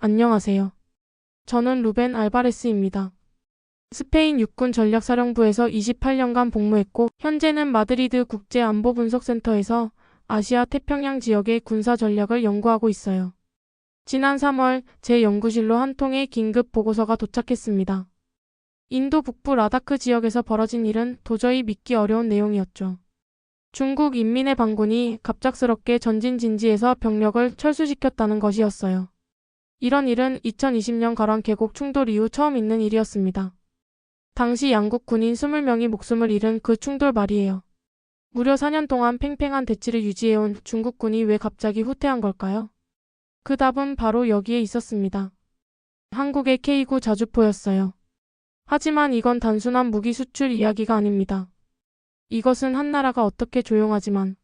안녕하세요. 저는 루벤 알바레스입니다. 스페인 육군 전략사령부에서 28년간 복무했고, 현재는 마드리드 국제안보분석센터에서 아시아 태평양 지역의 군사 전략을 연구하고 있어요. 지난 3월 제 연구실로 한 통의 긴급 보고서가 도착했습니다. 인도 북부 라다크 지역에서 벌어진 일은 도저히 믿기 어려운 내용이었죠. 중국 인민의 반군이 갑작스럽게 전진진지에서 병력을 철수시켰다는 것이었어요. 이런 일은 2020년 가랑 계곡 충돌 이후 처음 있는 일이었습니다. 당시 양국 군인 20명이 목숨을 잃은 그 충돌 말이에요. 무려 4년 동안 팽팽한 대치를 유지해온 중국군이 왜 갑자기 후퇴한 걸까요? 그 답은 바로 여기에 있었습니다. 한국의 K9 자주포였어요. 하지만 이건 단순한 무기 수출 이야기가 아닙니다. 이것은 한 나라가 어떻게 조용하지만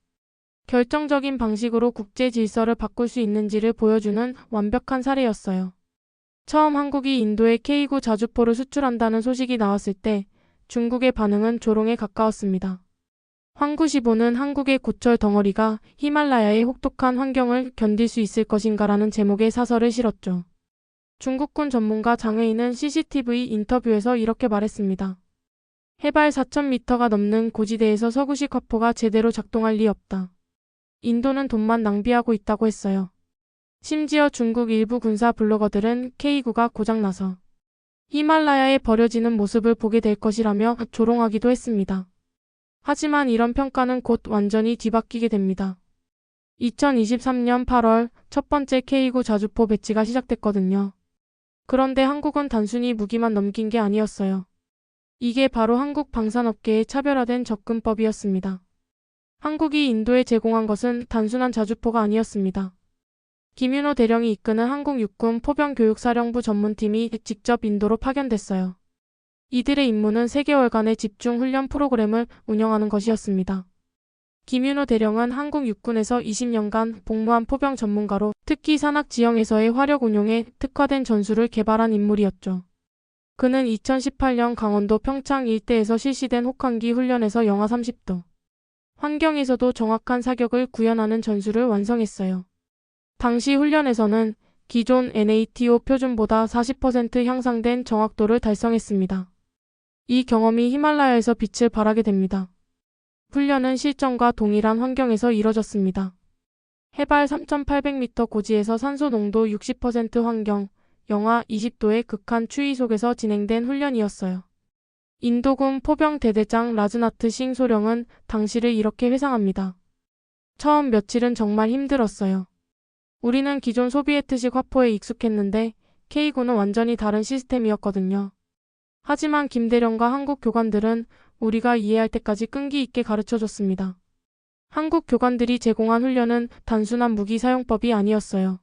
결정적인 방식으로 국제 질서를 바꿀 수 있는지를 보여주는 완벽한 사례였어요. 처음 한국이 인도에 K9 자주포를 수출한다는 소식이 나왔을 때 중국의 반응은 조롱에 가까웠습니다. 황구시보는 한국의 고철 덩어리가 히말라야의 혹독한 환경을 견딜 수 있을 것인가라는 제목의 사설을 실었죠. 중국군 전문가 장웨이는 CCTV 인터뷰에서 이렇게 말했습니다. 해발 4,000m가 넘는 고지대에서 서구식 화포가 제대로 작동할 리 없다. 인도는 돈만 낭비하고 있다고 했어요. 심지어 중국 일부 군사 블로거들은 K9가 고장나서 히말라야에 버려지는 모습을 보게 될 것이라며 조롱하기도 했습니다. 하지만 이런 평가는 곧 완전히 뒤바뀌게 됩니다. 2023년 8월 첫 번째 K9 자주포 배치가 시작됐거든요. 그런데 한국은 단순히 무기만 넘긴 게 아니었어요. 이게 바로 한국 방산업계의 차별화된 접근법이었습니다. 한국이 인도에 제공한 것은 단순한 자주포가 아니었습니다. 김윤호 대령이 이끄는 한국 육군 포병교육사령부 전문팀이 직접 인도로 파견됐어요. 이들의 임무는 3개월간의 집중 훈련 프로그램을 운영하는 것이었습니다. 김윤호 대령은 한국 육군에서 20년간 복무한 포병 전문가로 특히 산악 지형에서의 화력 운용에 특화된 전술을 개발한 인물이었죠. 그는 2018년 강원도 평창 일대에서 실시된 혹한기 훈련에서 영하 30도 환경에서도 정확한 사격을 구현하는 전술을 완성했어요. 당시 훈련에서는 기존 NATO 표준보다 40% 향상된 정확도를 달성했습니다. 이 경험이 히말라야에서 빛을 발하게 됩니다. 훈련은 실전과 동일한 환경에서 이뤄졌습니다. 해발 3,800m 고지에서 산소 농도 60% 환경, 영하 20도의 극한 추위 속에서 진행된 훈련이었어요. 인도군 포병대대장 라즈나트 싱 소령은 당시를 이렇게 회상합니다. 처음 며칠은 정말 힘들었어요. 우리는 기존 소비에트식 화포에 익숙했는데 K9는 완전히 다른 시스템이었거든요. 하지만 김대령과 한국 교관들은 우리가 이해할 때까지 끈기 있게 가르쳐줬습니다. 한국 교관들이 제공한 훈련은 단순한 무기 사용법이 아니었어요.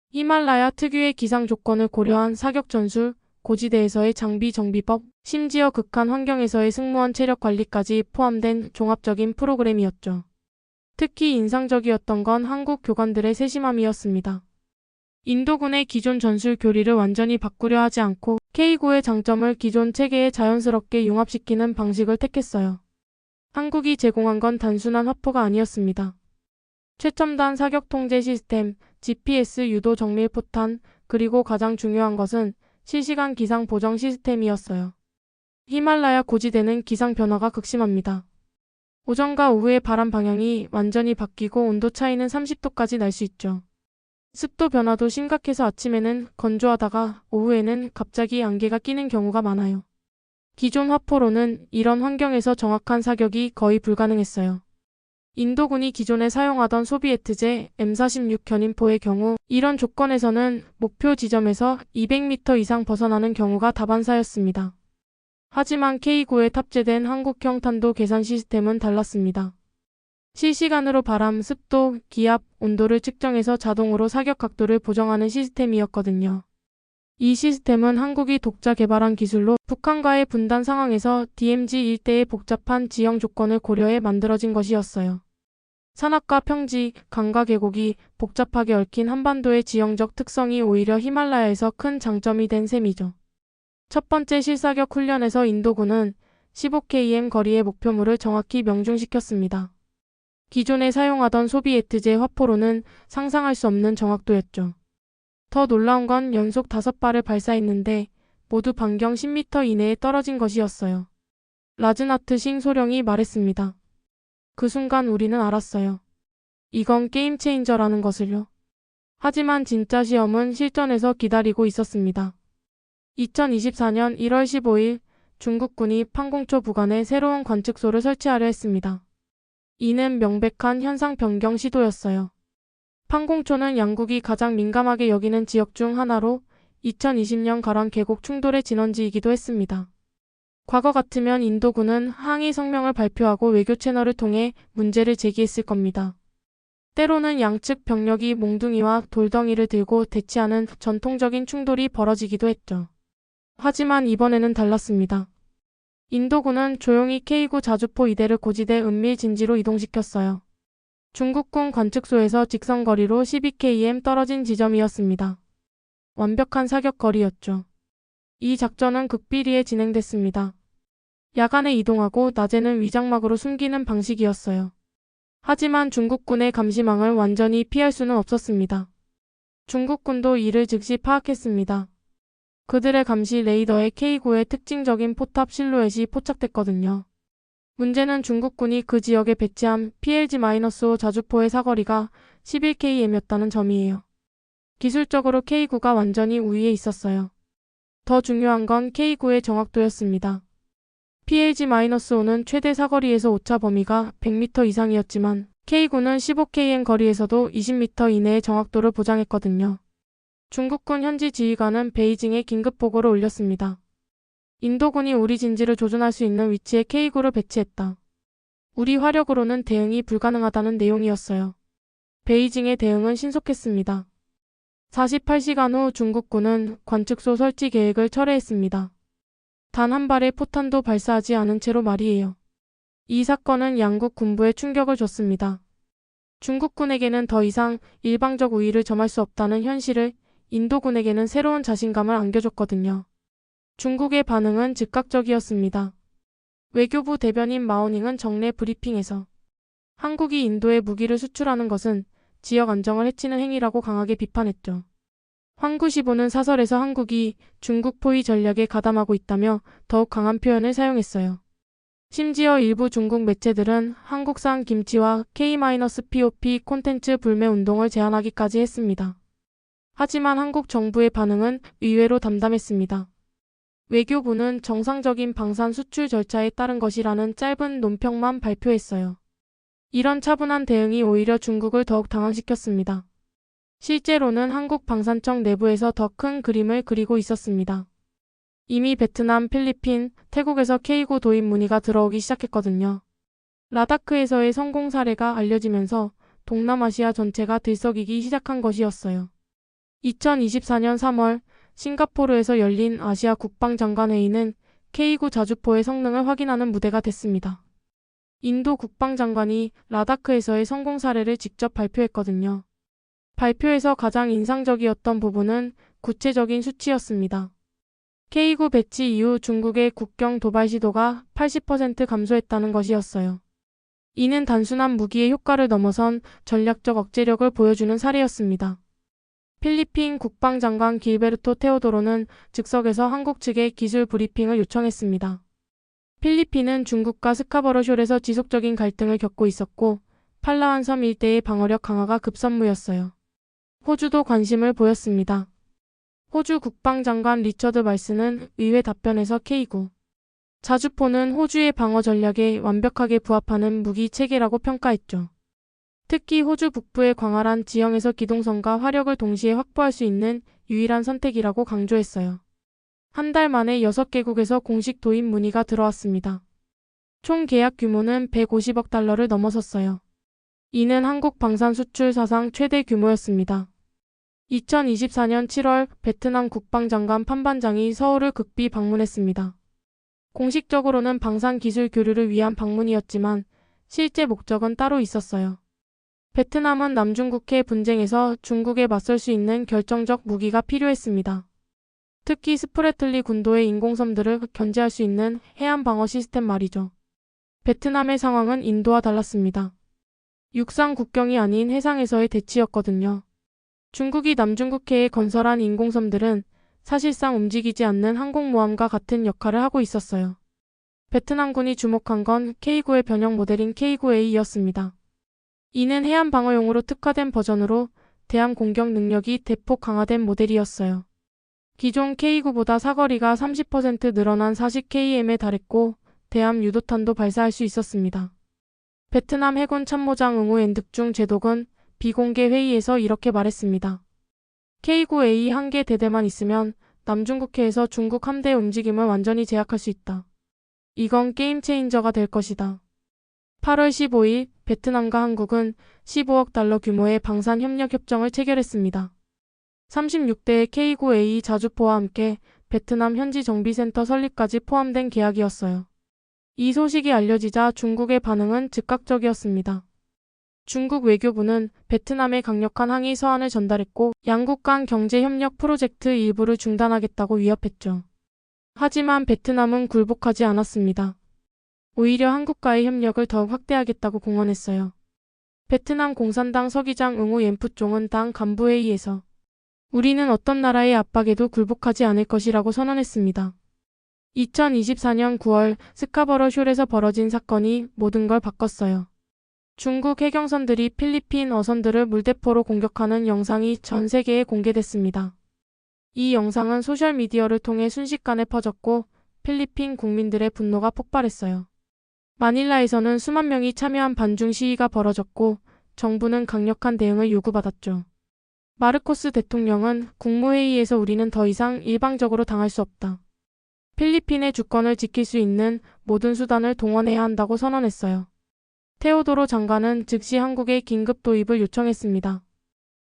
히말라야 특유의 기상 조건을 고려한 사격 전술, 고지대에서의 장비 정비법, 심지어 극한 환경에서의 승무원 체력 관리까지 포함된 종합적인 프로그램이었죠. 특히 인상적이었던 건 한국 교관들의 세심함이었습니다. 인도군의 기존 전술 교리를 완전히 바꾸려 하지 않고 K9의 장점을 기존 체계에 자연스럽게 융합시키는 방식을 택했어요. 한국이 제공한 건 단순한 화포가 아니었습니다. 최첨단 사격 통제 시스템, GPS 유도 정밀 포탄, 그리고 가장 중요한 것은 실시간 기상 보정 시스템이었어요. 히말라야 고지대는 기상 변화가 극심합니다. 오전과 오후의 바람 방향이 완전히 바뀌고 온도 차이는 30도까지 날 수 있죠. 습도 변화도 심각해서 아침에는 건조하다가 오후에는 갑자기 안개가 끼는 경우가 많아요. 기존 화포로는 이런 환경에서 정확한 사격이 거의 불가능했어요. 인도군이 기존에 사용하던 소비에트제 M46 견인포의 경우 이런 조건에서는 목표 지점에서 200m 이상 벗어나는 경우가 다반사였습니다. 하지만 K9에 탑재된 한국형 탄도 계산 시스템은 달랐습니다. 실시간으로 바람, 습도, 기압, 온도를 측정해서 자동으로 사격 각도를 보정하는 시스템이었거든요. 이 시스템은 한국이 독자 개발한 기술로 북한과의 분단 상황에서 DMZ 일대의 복잡한 지형 조건을 고려해 만들어진 것이었어요. 산악과 평지, 강과 계곡이 복잡하게 얽힌 한반도의 지형적 특성이 오히려 히말라야에서 큰 장점이 된 셈이죠. 첫 번째 실사격 훈련에서 인도군은 15km 거리의 목표물을 정확히 명중시켰습니다. 기존에 사용하던 소비에트제 화포로는 상상할 수 없는 정확도였죠. 더 놀라운 건 연속 5발을 발사했는데 모두 반경 10m 이내에 떨어진 것이었어요. 라즈나트 싱 소령이 말했습니다. 그 순간 우리는 알았어요. 이건 게임 체인저라는 것을요. 하지만 진짜 시험은 실전에서 기다리고 있었습니다. 2024년 1월 15일 중국군이 판공초 부근에 새로운 관측소를 설치하려 했습니다. 이는 명백한 현상 변경 시도였어요. 판공초는 양국이 가장 민감하게 여기는 지역 중 하나로 2020년 가랑 계곡 충돌의 진원지이기도 했습니다. 과거 같으면 인도군은 항의 성명을 발표하고 외교 채널을 통해 문제를 제기했을 겁니다. 때로는 양측 병력이 몽둥이와 돌덩이를 들고 대치하는 전통적인 충돌이 벌어지기도 했죠. 하지만 이번에는 달랐습니다. 인도군은 조용히 K9 자주포 2대를 고지대 은밀 진지로 이동시켰어요. 중국군 관측소에서 직선거리로 12km 떨어진 지점이었습니다. 완벽한 사격거리였죠. 이 작전은 극비리에 진행됐습니다. 야간에 이동하고 낮에는 위장막으로 숨기는 방식이었어요. 하지만 중국군의 감시망을 완전히 피할 수는 없었습니다. 중국군도 이를 즉시 파악했습니다. 그들의 감시 레이더에 K9의 특징적인 포탑 실루엣이 포착됐거든요. 문제는 중국군이 그 지역에 배치한 PLG-5 자주포의 사거리가 11km였다는 점이에요. 기술적으로 K9가 완전히 우위에 있었어요. 더 중요한 건 K9의 정확도였습니다. PLG-5는 최대 사거리에서 오차 범위가 100m 이상이었지만 K9는 15km 거리에서도 20m 이내의 정확도를 보장했거든요. 중국군 현지 지휘관은 베이징에 긴급 보고를 올렸습니다. 인도군이 우리 진지를 조준할 수 있는 위치에 K9를 배치했다. 우리 화력으로는 대응이 불가능하다는 내용이었어요. 베이징의 대응은 신속했습니다. 48시간 후 중국군은 관측소 설치 계획을 철회했습니다. 단 한 발의 포탄도 발사하지 않은 채로 말이에요. 이 사건은 양국 군부에 충격을 줬습니다. 중국군에게는 더 이상 일방적 우위를 점할 수 없다는 현실을, 인도군에게는 새로운 자신감을 안겨줬거든요. 중국의 반응은 즉각적이었습니다. 외교부 대변인 마오닝은 정례 브리핑에서 한국이 인도에 무기를 수출하는 것은 지역 안정을 해치는 행위라고 강하게 비판했죠. 황구시보는 사설에서 한국이 중국 포위 전략에 가담하고 있다며 더욱 강한 표현을 사용했어요. 심지어 일부 중국 매체들은 한국산 김치와 K-POP 콘텐츠 불매 운동을 제안하기까지 했습니다. 하지만 한국 정부의 반응은 의외로 담담했습니다. 외교부는 정상적인 방산 수출 절차에 따른 것이라는 짧은 논평만 발표했어요. 이런 차분한 대응이 오히려 중국을 더욱 당황시켰습니다. 실제로는 한국 방산청 내부에서 더 큰 그림을 그리고 있었습니다. 이미 베트남, 필리핀, 태국에서 K9 도입 문의가 들어오기 시작했거든요. 라다크에서의 성공 사례가 알려지면서 동남아시아 전체가 들썩이기 시작한 것이었어요. 2024년 3월 싱가포르에서 열린 아시아 국방장관회의는 K9 자주포의 성능을 확인하는 무대가 됐습니다. 인도 국방장관이 라다크에서의 성공 사례를 직접 발표했거든요. 발표에서 가장 인상적이었던 부분은 구체적인 수치였습니다. K9 배치 이후 중국의 국경 도발 시도가 80% 감소했다는 것이었어요. 이는 단순한 무기의 효과를 넘어선 전략적 억제력을 보여주는 사례였습니다. 필리핀 국방장관 길베르토 테오도로는 즉석에서 한국 측에 기술 브리핑을 요청했습니다. 필리핀은 중국과 스카버러숄에서 지속적인 갈등을 겪고 있었고 팔라완 섬 일대의 방어력 강화가 급선무였어요. 호주도 관심을 보였습니다. 호주 국방장관 리처드 말스는 의회 답변에서 K9 자주포는 호주의 방어 전략에 완벽하게 부합하는 무기 체계라고 평가했죠. 특히 호주 북부의 광활한 지형에서 기동성과 화력을 동시에 확보할 수 있는 유일한 선택이라고 강조했어요. 한 달 만에 6개국에서 공식 도입 문의가 들어왔습니다. 총 계약 규모는 150억 달러를 넘어섰어요. 이는 한국 방산 수출 사상 최대 규모였습니다. 2024년 7월 베트남 국방장관 판반장이 서울을 극비 방문했습니다. 공식적으로는 방산 기술 교류를 위한 방문이었지만 실제 목적은 따로 있었어요. 베트남은 남중국해 분쟁에서 중국에 맞설 수 있는 결정적 무기가 필요했습니다. 특히 스프래틀리 군도의 인공섬들을 견제할 수 있는 해안 방어 시스템 말이죠. 베트남의 상황은 인도와 달랐습니다. 육상 국경이 아닌 해상에서의 대치였거든요. 중국이 남중국해에 건설한 인공섬들은 사실상 움직이지 않는 항공모함과 같은 역할을 하고 있었어요. 베트남군이 주목한 건 K9의 변형 모델인 K9A였습니다. 이는 해안 방어용으로 특화된 버전으로 대함 공격 능력이 대폭 강화된 모델이었어요. 기존 K9보다 사거리가 30% 늘어난 40km에 달했고 대함 유도탄도 발사할 수 있었습니다. 베트남 해군 참모장 응우 엔득중 제독은 비공개 회의에서 이렇게 말했습니다. K9A 한 개 대대만 있으면 남중국해에서 중국 함대의 움직임을 완전히 제압할 수 있다. 이건 게임 체인저가 될 것이다. 8월 15일 베트남과 한국은 15억 달러 규모의 방산 협력 협정을 체결했습니다. 36대의 K9A 자주포와 함께 베트남 현지 정비센터 설립까지 포함된 계약이었어요. 이 소식이 알려지자 중국의 반응은 즉각적이었습니다. 중국 외교부는 베트남에 강력한 항의 서한을 전달했고 양국 간 경제협력 프로젝트 일부를 중단하겠다고 위협했죠. 하지만 베트남은 굴복하지 않았습니다. 오히려 한국과의 협력을 더욱 확대하겠다고 공언했어요. 베트남 공산당 서기장 응우 옌푸총은 당 간부회의에서 우리는 어떤 나라의 압박에도 굴복하지 않을 것이라고 선언했습니다. 2024년 9월 스카버러 숄에서 벌어진 사건이 모든 걸 바꿨어요. 중국 해경선들이 필리핀 어선들을 물대포로 공격하는 영상이 전 세계에 공개됐습니다. 이 영상은 소셜미디어를 통해 순식간에 퍼졌고 필리핀 국민들의 분노가 폭발했어요. 마닐라에서는 수만 명이 참여한 반중 시위가 벌어졌고 정부는 강력한 대응을 요구받았죠. 마르코스 대통령은 국무회의에서 우리는 더 이상 일방적으로 당할 수 없다. 필리핀의 주권을 지킬 수 있는 모든 수단을 동원해야 한다고 선언했어요. 테오도로 장관은 즉시 한국의 긴급 도입을 요청했습니다.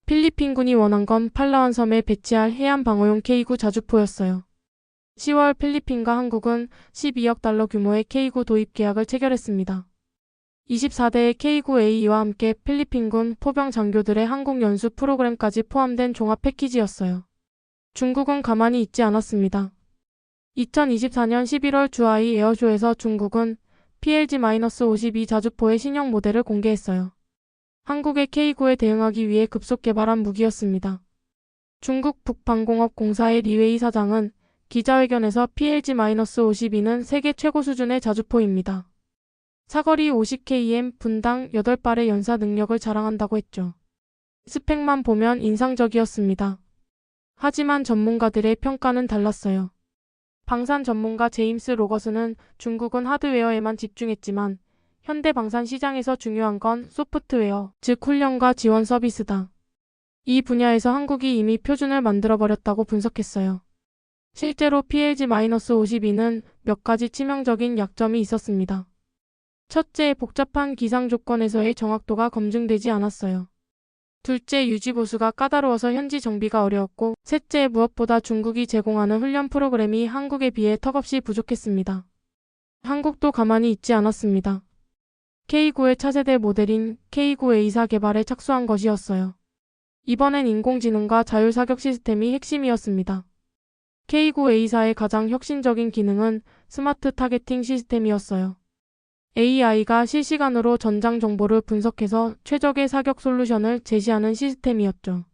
필리핀군이 원한 건 팔라완 섬에 배치할 해안 방어용 K9 자주포였어요. 10월 필리핀과 한국은 12억 달러 규모의 K9 도입 계약을 체결했습니다. 24대의 K9A와 함께 필리핀군 포병 장교들의 항공 연수 프로그램까지 포함된 종합 패키지였어요. 중국은 가만히 있지 않았습니다. 2024년 11월 주하이 에어쇼에서 중국은 PLG-52 자주포의 신형 모델을 공개했어요. 한국의 K9에 대응하기 위해 급속 개발한 무기였습니다. 중국 북방공업공사의 리웨이 사장은 기자회견에서 PLG-52는 세계 최고 수준의 자주포입니다. 사거리 50km 분당 8발의 연사 능력을 자랑한다고 했죠. 스펙만 보면 인상적이었습니다. 하지만 전문가들의 평가는 달랐어요. 방산 전문가 제임스 로거스는 중국은 하드웨어에만 집중했지만 현대 방산 시장에서 중요한 건 소프트웨어, 즉 훈련과 지원 서비스다. 이 분야에서 한국이 이미 표준을 만들어버렸다고 분석했어요. 실제로 PLG-52는 몇 가지 치명적인 약점이 있었습니다. 첫째, 복잡한 기상 조건에서의 정확도가 검증되지 않았어요. 둘째, 유지보수가 까다로워서 현지 정비가 어려웠고, 셋째, 무엇보다 중국이 제공하는 훈련 프로그램이 한국에 비해 턱없이 부족했습니다. 한국도 가만히 있지 않았습니다. K9의 차세대 모델인 K9A4 개발에 착수한 것이었어요. 이번엔 인공지능과 자율사격 시스템이 핵심이었습니다. K9A4의 가장 혁신적인 기능은 스마트 타겟팅 시스템이었어요. AI가 실시간으로 전장 정보를 분석해서 최적의 사격 솔루션을 제시하는 시스템이었죠.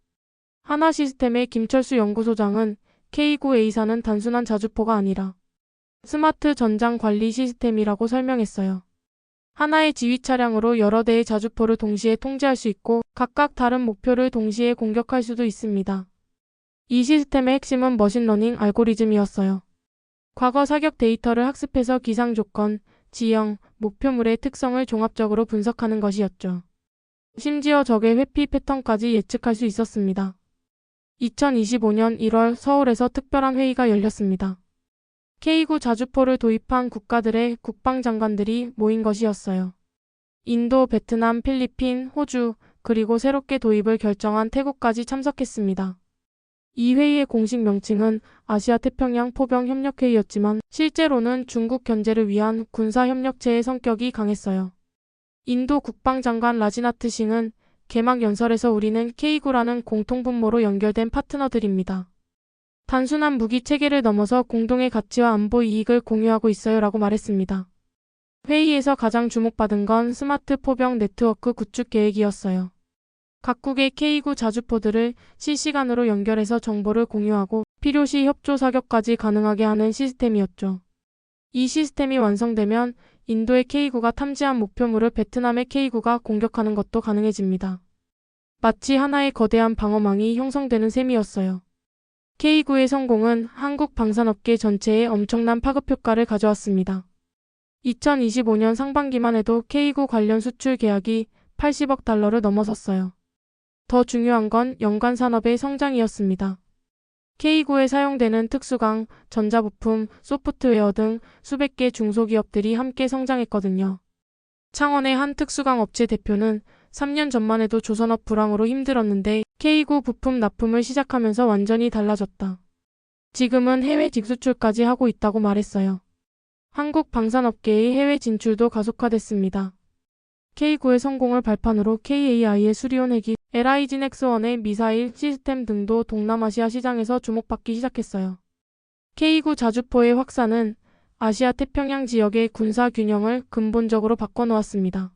하나 시스템의 김철수 연구소장은 K9A4는 단순한 자주포가 아니라 스마트 전장 관리 시스템이라고 설명했어요. 하나의 지휘 차량으로 여러 대의 자주포를 동시에 통제할 수 있고 각각 다른 목표를 동시에 공격할 수도 있습니다. 이 시스템의 핵심은 머신러닝 알고리즘이었어요. 과거 사격 데이터를 학습해서 기상 조건, 지형, 목표물의 특성을 종합적으로 분석하는 것이었죠. 심지어 적의 회피 패턴까지 예측할 수 있었습니다. 2025년 1월 서울에서 특별한 회의가 열렸습니다. K9 자주포를 도입한 국가들의 국방장관들이 모인 것이었어요. 인도, 베트남, 필리핀, 호주, 그리고 새롭게 도입을 결정한 태국까지 참석했습니다. 이 회의의 공식 명칭은 아시아태평양 포병협력회의였지만 실제로는 중국 견제를 위한 군사협력체의 성격이 강했어요. 인도 국방장관 라지나트 싱은 개막 연설에서 우리는 K9라는 공통분모로 연결된 파트너들입니다. 단순한 무기 체계를 넘어서 공동의 가치와 안보 이익을 공유하고 있어요 라고 말했습니다. 회의에서 가장 주목받은 건 스마트 포병 네트워크 구축 계획이었어요. 각국의 K9 자주포들을 실시간으로 연결해서 정보를 공유하고 필요시 협조 사격까지 가능하게 하는 시스템이었죠. 이 시스템이 완성되면 인도의 K9가 탐지한 목표물을 베트남의 K9가 공격하는 것도 가능해집니다. 마치 하나의 거대한 방어망이 형성되는 셈이었어요. K9의 성공은 한국 방산업계 전체에 엄청난 파급 효과를 가져왔습니다. 2025년 상반기만 해도 K9 관련 수출 계약이 80억 달러를 넘어섰어요. 더 중요한 건 연관 산업의 성장이었습니다. K9에 사용되는 특수강, 전자부품, 소프트웨어 등 수백 개 중소기업들이 함께 성장했거든요. 창원의 한 특수강 업체 대표는 3년 전만 해도 조선업 불황으로 힘들었는데 K9 부품 납품을 시작하면서 완전히 달라졌다. 지금은 해외 직수출까지 하고 있다고 말했어요. 한국 방산업계의 해외 진출도 가속화됐습니다. K9의 성공을 발판으로 KAI의 수리온 핵이, LIGX1의 미사일 시스템 등도 동남아시아 시장에서 주목받기 시작했어요. K9 자주포의 확산은 아시아 태평양 지역의 군사 균형을 근본적으로 바꿔놓았습니다.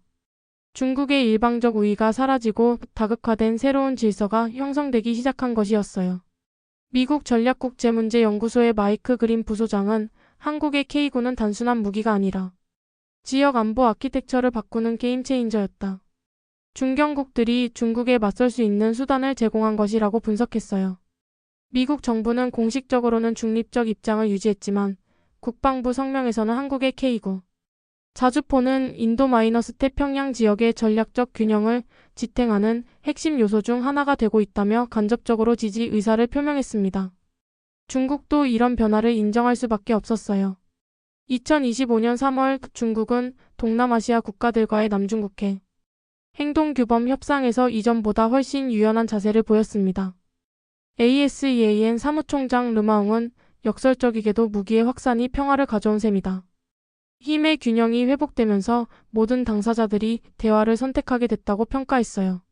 중국의 일방적 우위가 사라지고 다극화된 새로운 질서가 형성되기 시작한 것이었어요. 미국 전략국제문제연구소의 마이크 그린 부소장은 한국의 K9는 단순한 무기가 아니라 지역 안보 아키텍처를 바꾸는 게임 체인저였다. 중견국들이 중국에 맞설 수 있는 수단을 제공한 것이라고 분석했어요. 미국 정부는 공식적으로는 중립적 입장을 유지했지만 국방부 성명에서는 한국의 K9 자주포는 인도-태평양 지역의 전략적 균형을 지탱하는 핵심 요소 중 하나가 되고 있다며 간접적으로 지지 의사를 표명했습니다. 중국도 이런 변화를 인정할 수밖에 없었어요. 2025년 3월 중국은 동남아시아 국가들과의 남중국해 행동규범 협상에서 이전보다 훨씬 유연한 자세를 보였습니다. ASEAN 사무총장 르마웅은 역설적이게도 무기의 확산이 평화를 가져온 셈이다. 힘의 균형이 회복되면서 모든 당사자들이 대화를 선택하게 됐다고 평가했어요.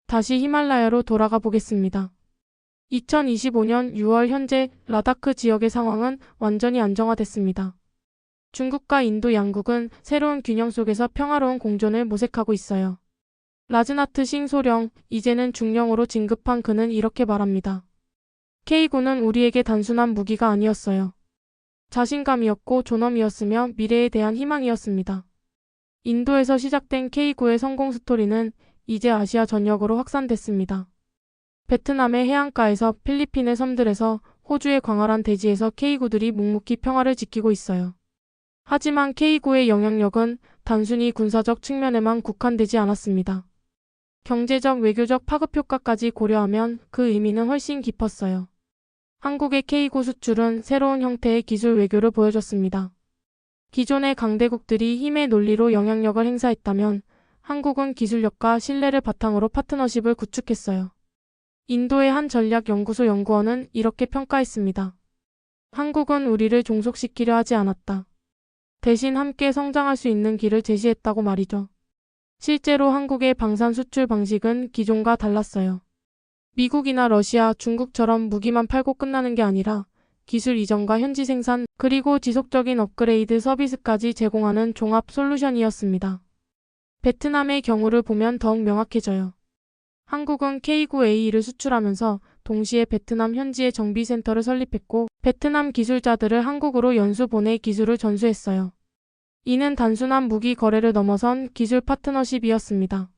다시 히말라야로 돌아가 보겠습니다. 2025년 6월 현재 라다크 지역의 상황은 완전히 안정화됐습니다. 중국과 인도 양국은 새로운 균형 속에서 평화로운 공존을 모색하고 있어요. 라즈나트 싱소령, 이제는 중령으로 진급한 그는 이렇게 말합니다. K9는 우리에게 단순한 무기가 아니었어요. 자신감이었고 존엄이었으며 미래에 대한 희망이었습니다. 인도에서 시작된 K9의 성공 스토리는 이제 아시아 전역으로 확산됐습니다. 베트남의 해안가에서 필리핀의 섬들에서 호주의 광활한 대지에서 K9들이 묵묵히 평화를 지키고 있어요. 하지만 K9의 영향력은 단순히 군사적 측면에만 국한되지 않았습니다. 경제적, 외교적 파급 효과까지 고려하면 그 의미는 훨씬 깊었어요. 한국의 K9 수출은 새로운 형태의 기술 외교를 보여줬습니다. 기존의 강대국들이 힘의 논리로 영향력을 행사했다면 한국은 기술력과 신뢰를 바탕으로 파트너십을 구축했어요. 인도의 한 전략연구소 연구원은 이렇게 평가했습니다. 한국은 우리를 종속시키려 하지 않았다. 대신 함께 성장할 수 있는 길을 제시했다고 말이죠. 실제로 한국의 방산 수출 방식은 기존과 달랐어요. 미국이나 러시아, 중국처럼 무기만 팔고 끝나는 게 아니라 기술 이전과 현지 생산, 그리고 지속적인 업그레이드 서비스까지 제공하는 종합 솔루션이었습니다. 베트남의 경우를 보면 더욱 명확해져요. 한국은 K9A를 수출하면서 동시에 베트남 현지의 정비센터를 설립했고 베트남 기술자들을 한국으로 연수 보내 기술을 전수했어요. 이는 단순한 무기 거래를 넘어선 기술 파트너십이었습니다.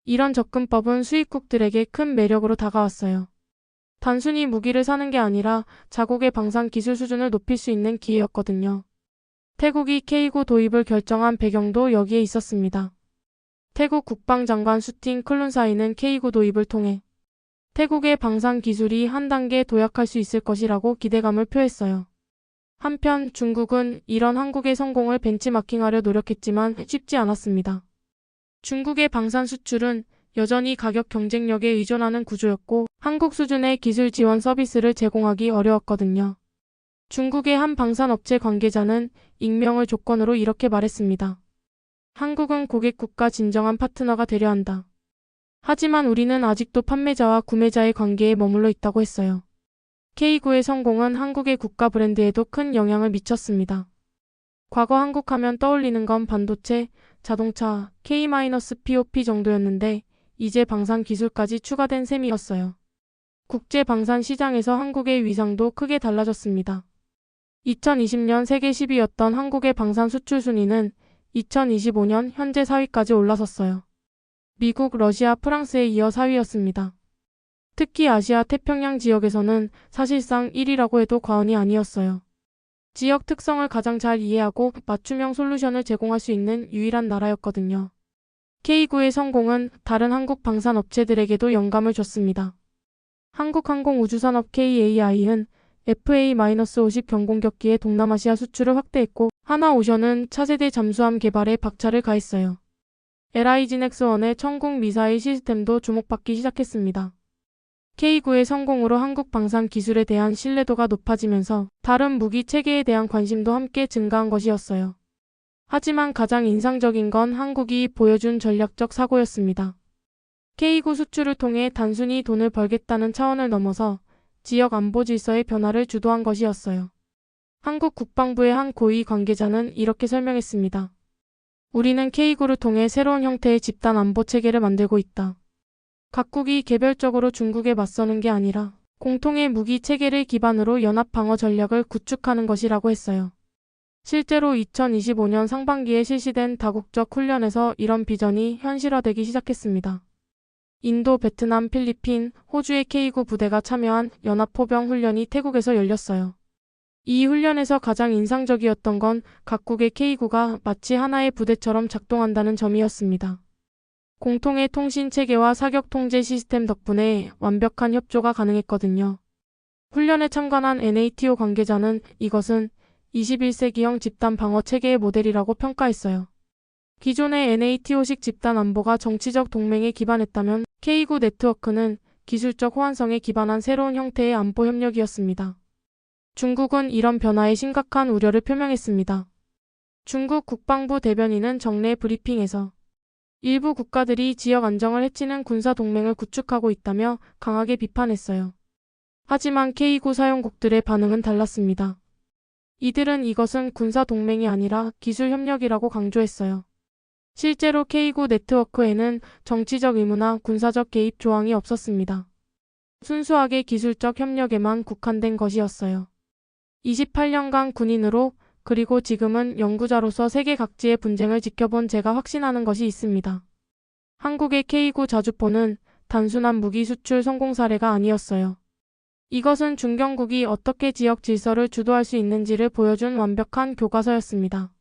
이런 접근법은 수입국들에게 큰 매력으로 다가왔어요. 단순히 무기를 사는 게 아니라 자국의 방산 기술 수준을 높일 수 있는 기회였거든요. 태국이 K9 도입을 결정한 배경도 여기에 있었습니다. 태국 국방장관 수틴 클룬사이는 K9 도입을 통해 태국의 방산 기술이 한 단계 도약할 수 있을 것이라고 기대감을 표했어요. 한편 중국은 이런 한국의 성공을 벤치마킹하려 노력했지만 쉽지 않았습니다. 중국의 방산 수출은 여전히 가격 경쟁력에 의존하는 구조였고 한국 수준의 기술 지원 서비스를 제공하기 어려웠거든요. 중국의 한 방산업체 관계자는 익명을 조건으로 이렇게 말했습니다. 한국은 고객국과 진정한 파트너가 되려 한다. 하지만 우리는 아직도 판매자와 구매자의 관계에 머물러 있다고 했어요. K9의 성공은 한국의 국가 브랜드에도 큰 영향을 미쳤습니다. 과거 한국 하면 떠올리는 건 반도체, 자동차, K-POP 정도였는데 이제 방산 기술까지 추가된 셈이었어요. 국제 방산 시장에서 한국의 위상도 크게 달라졌습니다. 2020년 세계 10위였던 한국의 방산 수출 순위는 2025년 현재 4위까지 올라섰어요. 미국, 러시아, 프랑스에 이어 4위였습니다. 특히 아시아 태평양 지역에서는 사실상 1위라고 해도 과언이 아니었어요. 지역 특성을 가장 잘 이해하고 맞춤형 솔루션을 제공할 수 있는 유일한 나라였거든요. K9의 성공은 다른 한국 방산 업체들에게도 영감을 줬습니다. 한국항공우주산업 KAI는 FA-50 경공격기의 동남아시아 수출을 확대했고 하나오션은 차세대 잠수함 개발에 박차를 가했어요. LIGNX1의 천궁 미사일 시스템도 주목받기 시작했습니다. K9의 성공으로 한국 방산 기술에 대한 신뢰도가 높아지면서 다른 무기 체계에 대한 관심도 함께 증가한 것이었어요. 하지만 가장 인상적인 건 한국이 보여준 전략적 사고였습니다. K9 수출을 통해 단순히 돈을 벌겠다는 차원을 넘어서 지역 안보 질서의 변화를 주도한 것이었어요. 한국 국방부의 한 고위 관계자는 이렇게 설명했습니다. 우리는 K9를 통해 새로운 형태의 집단 안보 체계를 만들고 있다. 각국이 개별적으로 중국에 맞서는 게 아니라 공통의 무기 체계를 기반으로 연합 방어 전략을 구축하는 것이라고 했어요. 실제로 2025년 상반기에 실시된 다국적 훈련에서 이런 비전이 현실화되기 시작했습니다. 인도, 베트남, 필리핀, 호주의 K9 부대가 참여한 연합포병 훈련이 태국에서 열렸어요. 이 훈련에서 가장 인상적이었던 건 각국의 K9가 마치 하나의 부대처럼 작동한다는 점이었습니다. 공통의 통신 체계와 사격 통제 시스템 덕분에 완벽한 협조가 가능했거든요. 훈련에 참관한 NATO 관계자는 이것은 21세기형 집단 방어 체계의 모델이라고 평가했어요. 기존의 NATO식 집단 안보가 정치적 동맹에 기반했다면 K9 네트워크는 기술적 호환성에 기반한 새로운 형태의 안보 협력이었습니다. 중국은 이런 변화에 심각한 우려를 표명했습니다. 중국 국방부 대변인은 정례 브리핑에서 일부 국가들이 지역 안정을 해치는 군사 동맹을 구축하고 있다며 강하게 비판했어요. 하지만 K9 사용국들의 반응은 달랐습니다. 이들은 이것은 군사 동맹이 아니라 기술 협력이라고 강조했어요. 실제로 K9 네트워크에는 정치적 의무나 군사적 개입 조항이 없었습니다. 순수하게 기술적 협력에만 국한된 것이었어요. 28년간 군인으로 그리고 지금은 연구자로서 세계 각지의 분쟁을 지켜본 제가 확신하는 것이 있습니다. 한국의 K9 자주포는 단순한 무기 수출 성공 사례가 아니었어요. 이것은 중견국이 어떻게 지역 질서를 주도할 수 있는지를 보여준 완벽한 교과서였습니다.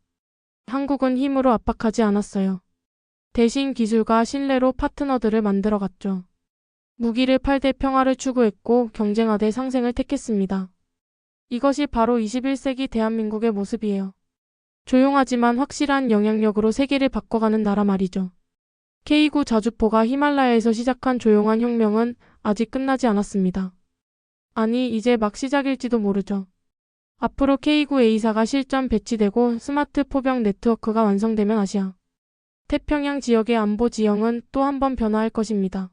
한국은 힘으로 압박하지 않았어요. 대신 기술과 신뢰로 파트너들을 만들어갔죠. 무기를 팔되 평화를 추구했고 경쟁하되 상생을 택했습니다. 이것이 바로 21세기 대한민국의 모습이에요. 조용하지만 확실한 영향력으로 세계를 바꿔가는 나라 말이죠. K9 자주포가 히말라야에서 시작한 조용한 혁명은 아직 끝나지 않았습니다. 아니, 이제 막 시작일지도 모르죠. 앞으로 K9A사가 실전 배치되고 스마트 포병 네트워크가 완성되면 아시아 태평양 지역의 안보 지형은 또 한 번 변화할 것입니다.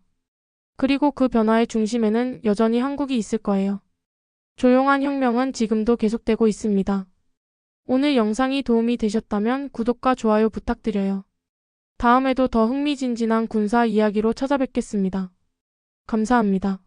그리고 그 변화의 중심에는 여전히 한국이 있을 거예요. 조용한 혁명은 지금도 계속되고 있습니다. 오늘 영상이 도움이 되셨다면 구독과 좋아요 부탁드려요. 다음에도 더 흥미진진한 군사 이야기로 찾아뵙겠습니다. 감사합니다.